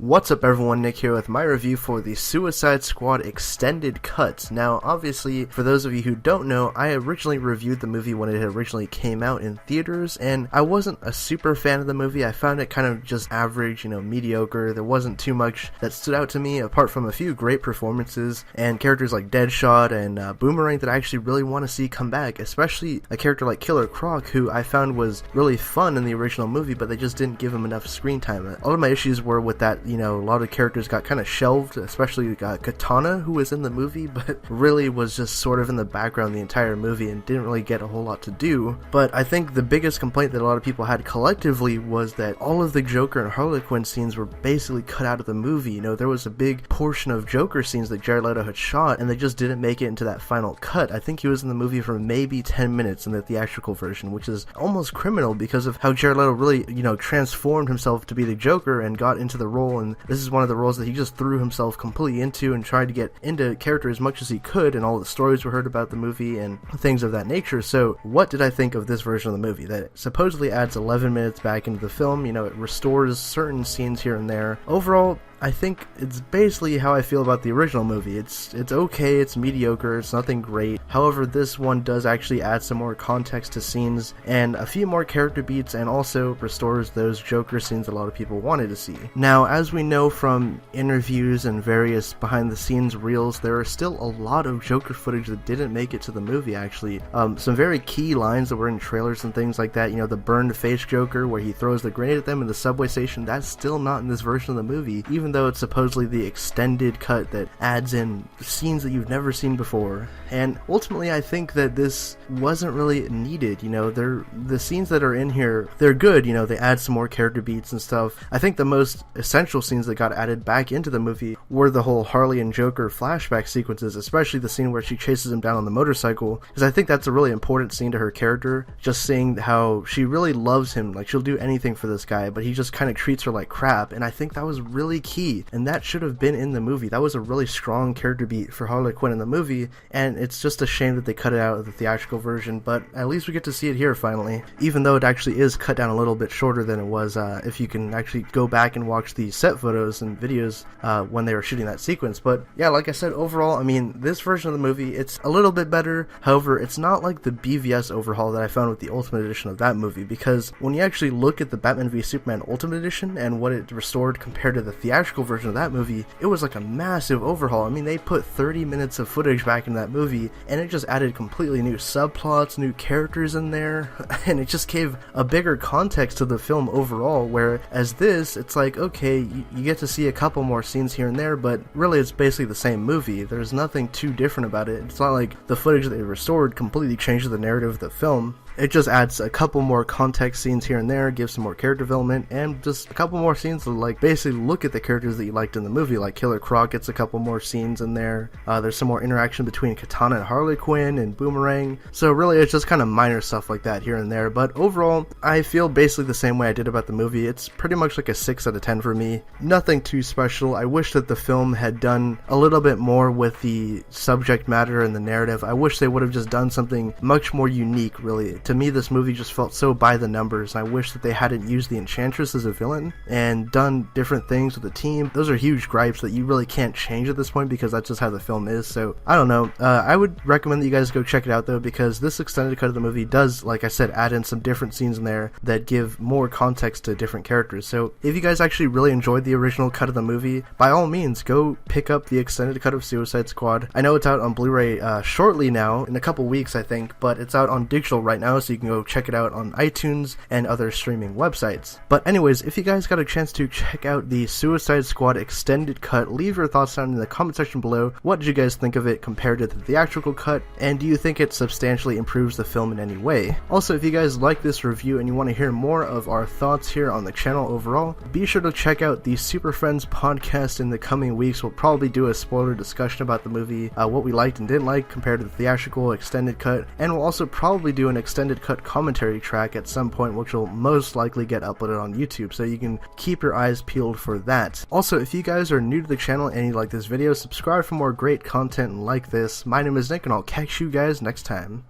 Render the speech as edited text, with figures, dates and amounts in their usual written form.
What's up everyone, Nick here with my review for the Suicide Squad Extended Cut. Now obviously, for those of you who don't know, I originally reviewed the movie when it originally came out in theaters, and I wasn't a super fan of the movie. I found it kind of just average, mediocre. There wasn't too much that stood out to me, apart from a few great performances, and characters like Deadshot and Boomerang that I actually really want to see come back, especially a character like Killer Croc, who I found was really fun in the original movie, but they just didn't give him enough screen time. All of my issues were with that, a lot of characters got kind of shelved, especially Katana, who was in the movie, but really was just sort of in the background the entire movie and didn't really get a whole lot to do. But I think the biggest complaint that a lot of people had collectively was that all of the Joker and Harley Quinn scenes were basically cut out of the movie. There was a big portion of Joker scenes that Jared Leto had shot, and they just didn't make it into that final cut. I think he was in the movie for maybe 10 minutes in the theatrical version, which is almost criminal because of how Jared Leto really, transformed himself to be the Joker and got into the role, and this is one of the roles that he just threw himself completely into and tried to get into character as much as he could, and all the stories we heard about the movie and things of that nature. So what did I think of this version of the movie that supposedly adds 11 minutes back into the film? It restores certain scenes here and there. Overall, I think it's basically how I feel about the original movie. It's okay, it's mediocre, it's nothing great. However, this one does actually add some more context to scenes and a few more character beats, and also restores those Joker scenes a lot of people wanted to see. Now, as we know from interviews and various behind the scenes reels, there are still a lot of Joker footage that didn't make it to the movie actually. Some very key lines that were in trailers and things like that, the burned face Joker where he throws the grenade at them in the subway station, that's still not in this version of the movie, even though it's supposedly the extended cut that adds in scenes that you've never seen before. And ultimately, I think that this wasn't really needed. The scenes that are in here, they're good. They add some more character beats and stuff. I think the most essential scenes that got added back into the movie were the whole Harley and Joker flashback sequences, especially the scene where she chases him down on the motorcycle, because I think that's a really important scene to her character. Just seeing how she really loves him, like she'll do anything for this guy, but he just kind of treats her like crap, and I think that was really key. And that should have been in the movie. That was a really strong character beat for Harley Quinn in the movie, and it's just a shame that they cut it out of the theatrical version, but at least we get to see it here finally, even though it actually is cut down a little bit shorter than it was if you can actually go back and watch the set photos and videos when they were shooting that sequence. But yeah, like I said, overall, this version of the movie, it's a little bit better. However, it's not like the BVS overhaul that I found with the Ultimate Edition of that movie, because when you actually look at the Batman v Superman Ultimate Edition and what it restored compared to the theatrical version of that movie, it was like a massive overhaul. They put 30 minutes of footage back in that movie, and it just added completely new subplots, new characters in there, and it just gave a bigger context to the film overall, whereas this, it's like, okay, you get to see a couple more scenes here and there, but really it's basically the same movie. There's nothing too different about it. It's not like the footage that they restored completely changes the narrative of the film. It just adds a couple more context scenes here and there, gives some more character development, and just a couple more scenes to basically look at the characters that you liked in the movie. Like Killer Croc gets a couple more scenes in there. There's some more interaction between Katana and Harley Quinn and Boomerang. So really it's just kind of minor stuff like that here and there. But overall, I feel basically the same way I did about the movie. It's pretty much like a 6 out of 10 for me. Nothing too special. I wish that the film had done a little bit more with the subject matter and the narrative. I wish they would have just done something much more unique, really. To me, this movie just felt so by the numbers. I wish that they hadn't used the Enchantress as a villain and done different things with the team. Those are huge gripes that you really can't change at this point because that's just how the film is. So I don't know. I would recommend that you guys go check it out though, because this extended cut of the movie does, like I said, add in some different scenes in there that give more context to different characters. So if you guys actually really enjoyed the original cut of the movie, by all means go pick up the extended cut of Suicide Squad. I know it's out on Blu-ray shortly now, in a couple weeks I think, but it's out on digital right now, so you can go check it out on iTunes and other streaming websites. But anyways, if you guys got a chance to check out the Suicide Squad extended cut, leave your thoughts down in the comment section below. What did you guys think of it compared to the theatrical cut, and do you think it substantially improves the film in any way? Also, if you guys like this review and you want to hear more of our thoughts here on the channel overall, be sure to check out the Super Friends podcast in the coming weeks. We'll probably do a spoiler discussion about the movie, what we liked and didn't like compared to the theatrical extended cut, and we'll also probably do an extended cut commentary track at some point, which will most likely get uploaded on YouTube, so you can keep your eyes peeled for that. Also, if you guys are new to the channel and you like this video, subscribe for more great content like this. My name is Nick, and I'll catch you guys next time.